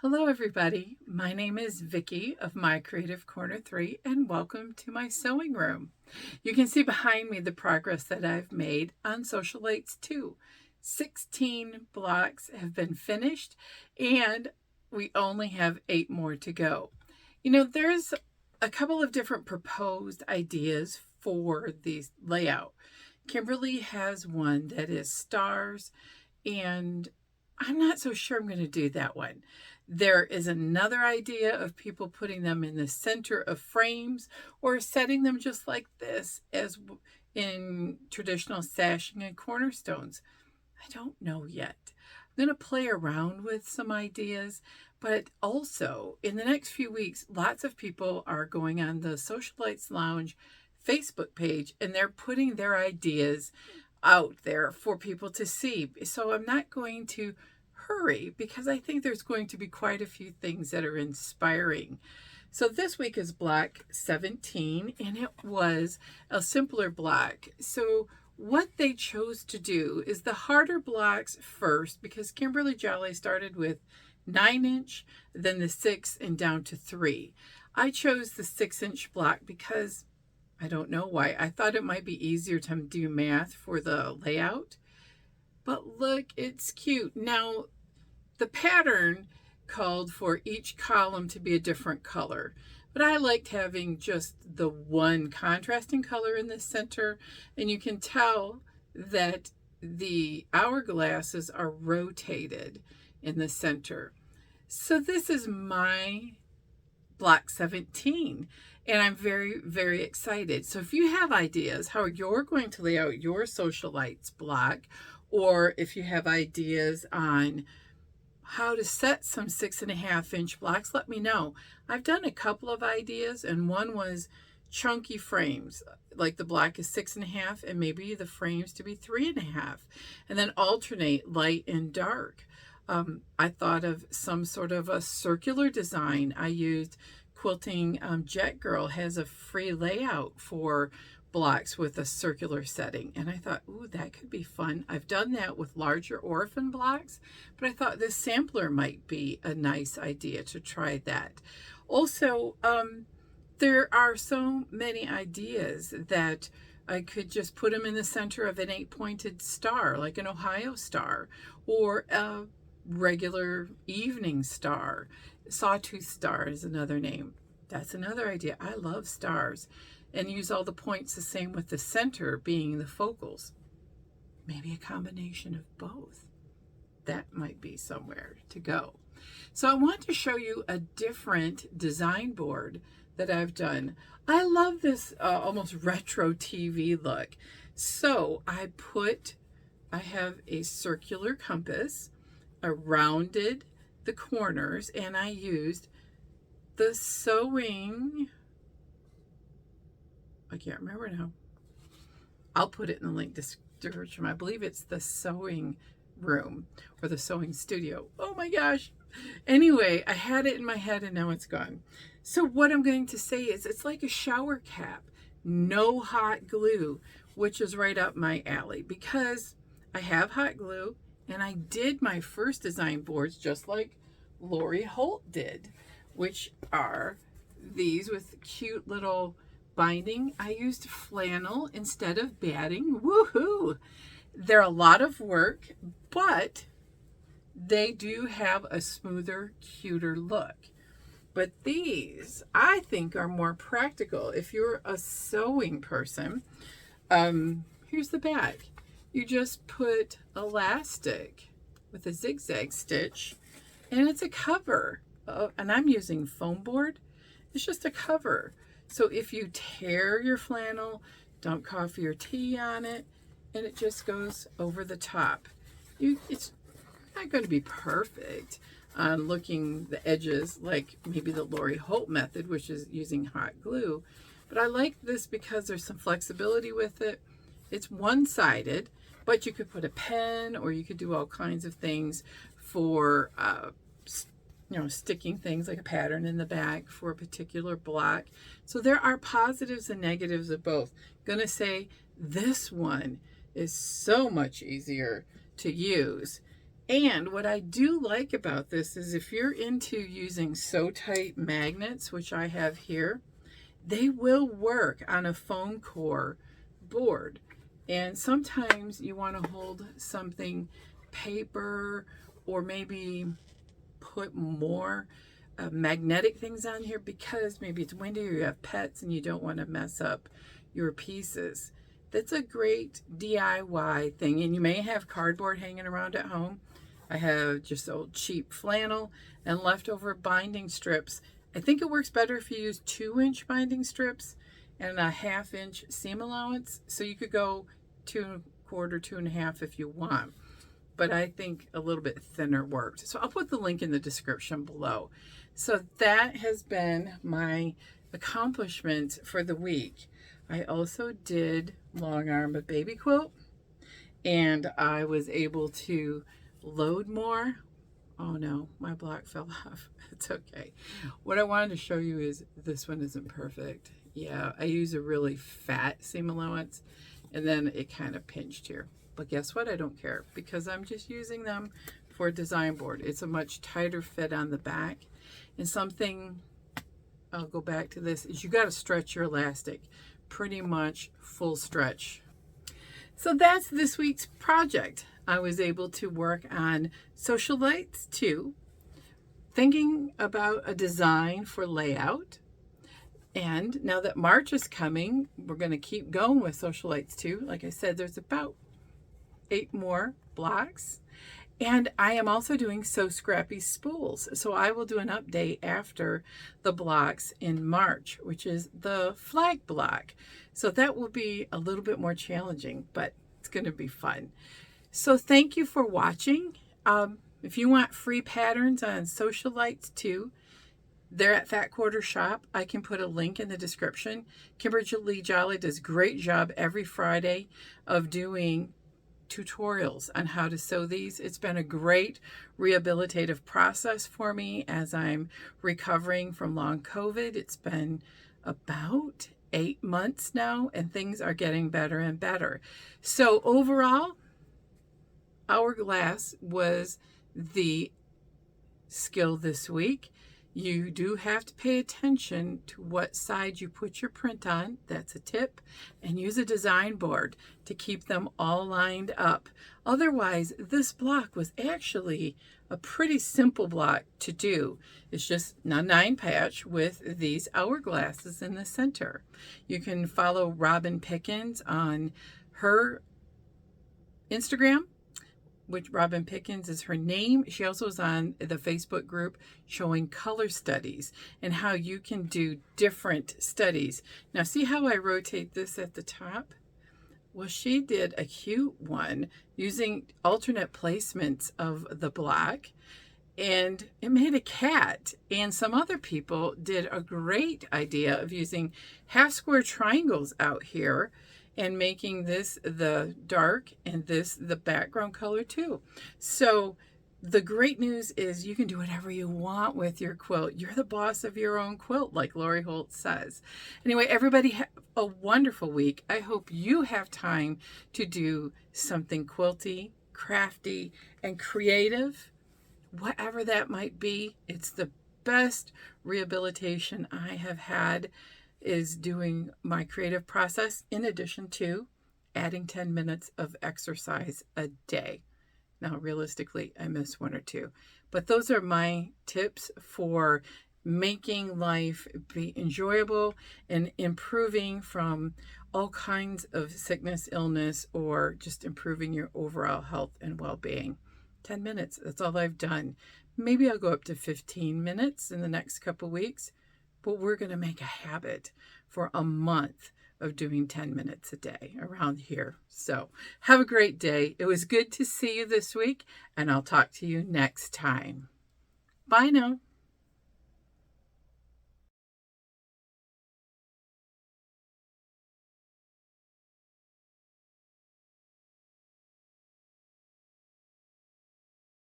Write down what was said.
Hello everybody, my name is Vicki of My Creative Corner 3 and welcome to my sewing room. You can see behind me the progress that I've made on Sewcialites 2. 16 blocks have been finished and we only have 8 more to go. There's a couple of different proposed ideas for the layout. Kimberly has one that is stars, and I'm not so sure I'm going to do that one. There is another idea of people putting them in the center of frames or setting them just like this as in traditional sashing and cornerstones. I don't know yet. I'm going to play around with some ideas, but also in the next few weeks, lots of people are going on the Sewcialites Lounge Facebook page and they're putting their ideas out there for people to see. So I'm not going to hurry because I think there's going to be quite a few things that are inspiring. So this week is block 17 and it was a simpler block. So what they chose to do is the harder blocks first, because Kimberly Jolly started with 9-inch, then the 6 and down to 3. I chose the 6-inch block because I don't know why. I thought it might be easier to do math for the layout. But look, it's cute. Now, the pattern called for each column to be a different color. But I liked having just the one contrasting color in the center. And you can tell that the hourglasses are rotated in the center. So this is my block 17. And I'm very, very excited. So if you have ideas how you're going to lay out your Sewcialites block, or if you have ideas on how to set some 6.5-inch blocks, let me know. I've done a couple of ideas, and one was chunky frames, like the block is 6.5 and maybe the frames to be 3.5, and then alternate light and dark. I thought of some sort of a circular design. I used Quilting Jet Girl has a free layout for blocks with a circular setting, and I thought, ooh, that could be fun. I've done that with larger orphan blocks, but I thought this sampler might be a nice idea to try that. Also, there are so many ideas that I could just put them in the center of an 8-pointed star, like an Ohio star, or a regular evening star. Sawtooth star is another name. That's another idea. I love stars. And use all the points the same with the center being the focals. Maybe a combination of both. That might be somewhere to go. So I want to show you a different design board that I've done. I love this almost retro TV look. So I have a circular compass. I rounded the corners and I used the sewing, I can't remember now. I'll put it in the link description. I believe it's the sewing room or the sewing studio. Oh my gosh. Anyway, I had it in my head and now it's gone. So what I'm going to say is it's like a shower cap. No hot glue, which is right up my alley because I have hot glue and I did my first design boards just like Lori Holt did, which are these with cute little binding. I used flannel instead of batting. Woohoo! They're a lot of work, but they do have a smoother, cuter look. But these, I think, are more practical. If you're a sewing person, here's the back. You just put elastic with a zigzag stitch, and it's a cover. And I'm using foam board. It's just a cover. So if you tear your flannel, dump coffee or tea on it, and it just goes over the top. It's not going to be perfect on looking the edges like maybe the Lori Holt method, which is using hot glue. But I like this because there's some flexibility with it. It's one-sided, but you could put a pen or you could do all kinds of things for sticking things like a pattern in the back for a particular block. So there are positives and negatives of both. I'm gonna say this one is so much easier to use. And what I do like about this is if you're into using Sewcialites magnets, which I have here, they will work on a foam core board. And sometimes you want to hold something, paper, or maybe put more magnetic things on here because maybe it's windy or you have pets and you don't want to mess up your pieces. That's a great DIY thing. And you may have cardboard hanging around at home. I have just old cheap flannel and leftover binding strips. I think it works better if you use 2-inch binding strips and a 1/2-inch seam allowance. So you could go 2¼ 2½ if you want. But I think a little bit thinner worked. So I'll put the link in the description below. So that has been my accomplishment for the week. I also did long arm a baby quilt, and I was able to load more. Oh no, my block fell off. It's okay. What I wanted to show you is this one isn't perfect. Yeah, I use a really fat seam allowance, and then it kind of pinched here. But guess what? I don't care because I'm just using them for a design board. It's a much tighter fit on the back. And something, I'll go back to this, is you got to stretch your elastic. Pretty much full stretch. So that's this week's project. I was able to work on Sewcialites 2, thinking about a design for layout. And now that March is coming, we're going to keep going with Sewcialites 2. Like I said, there's about 8 more blocks. And I am also doing So Scrappy spools. So I will do an update after the blocks in March, which is the flag block. So that will be a little bit more challenging, but it's going to be fun. So thank you for watching. If you want free patterns on Sewcialites 2, they're at Fat Quarter Shop. I can put a link in the description. Kimberly Jolly does a great job every Friday of doing tutorials on how to sew these. It's been a great rehabilitative process for me as I'm recovering from long COVID. It's been about 8 months now, and things are getting better and better. So overall, Hourglass was the skill this week. You do have to pay attention to what side you put your print on. That's a tip. And use a design board to keep them all lined up. Otherwise, this block was actually a pretty simple block to do. It's just a 9 patch with these hourglasses in the center. You can follow Robin Pickens on her Instagram, which Robin Pickens is her name. She also is on the Facebook group showing color studies and how you can do different studies. Now see how I rotate this at the top? Well, she did a cute one using alternate placements of the block, and it made a cat. And some other people did a great idea of using half square triangles out here and making this the dark and this the background color too. So the great news is you can do whatever you want with your quilt. You're the boss of your own quilt, like Lori Holt says. Anyway, everybody have a wonderful week. I hope you have time to do something quilty, crafty, and creative. Whatever that might be, it's the best rehabilitation I have had, is doing my creative process in addition to adding 10 minutes of exercise a day. Now, realistically, I miss 1 or 2. But those are my tips for making life be enjoyable and improving from all kinds of sickness, illness, or just improving your overall health and well-being. 10 minutes, that's all I've done. Maybe I'll go up to 15 minutes in the next couple weeks. But we're going to make a habit for a month of doing 10 minutes a day around here. So have a great day. It was good to see you this week, and I'll talk to you next time. Bye now.